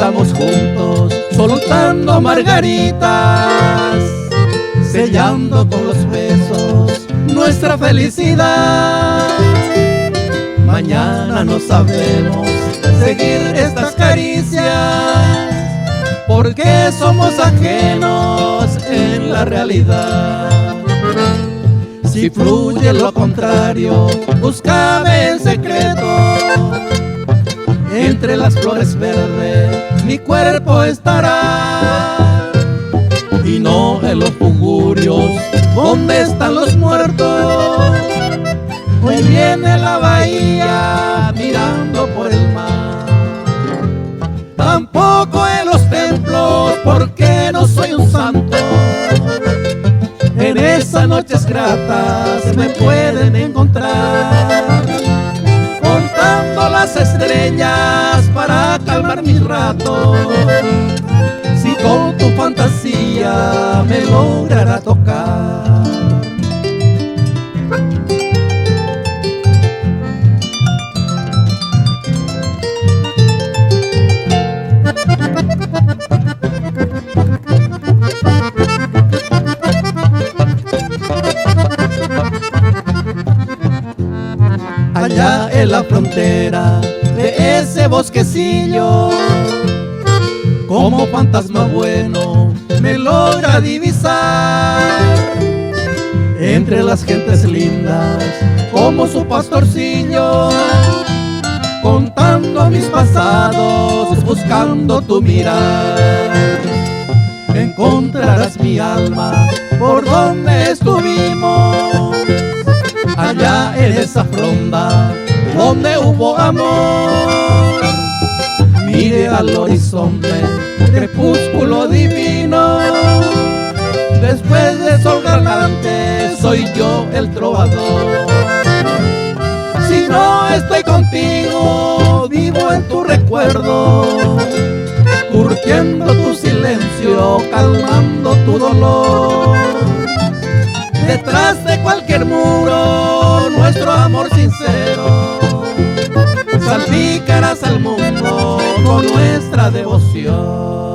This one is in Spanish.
estamos juntos, soltando margaritas, sellando con los besos nuestra felicidad. Mañana no sabemos seguir estas caricias, porque somos ajenos en la realidad. Si fluye lo contrario, búscame en secreto. Entre las flores verdes mi cuerpo estará, y no en los tugurios donde están los muertos. Hoy viene la bahía mirando por el mar, tampoco en los templos porque no soy un santo. En esas noches gratas me pueden encontrar, contando las estrellas para calmar mis ratos. Si con tu fantasía me logrará tocar. Allá en la frontera de ese bosquecillo, como fantasma bueno me logra divisar. Entre las gentes lindas como su pastorcillo, contando mis pasados, buscando tu mirar. Encontrarás mi alma por donde estuvimos, allá en esa fronda donde hubo amor. Mire al horizonte, crepúsculo divino, después de sol galante soy yo el trovador. Si no estoy contigo, vivo en tu recuerdo, curtiendo tu silencio, calmando tu dolor. Detrás de cualquier muro, nuestro amor sincero, salpicarás al mundo con nuestra devoción.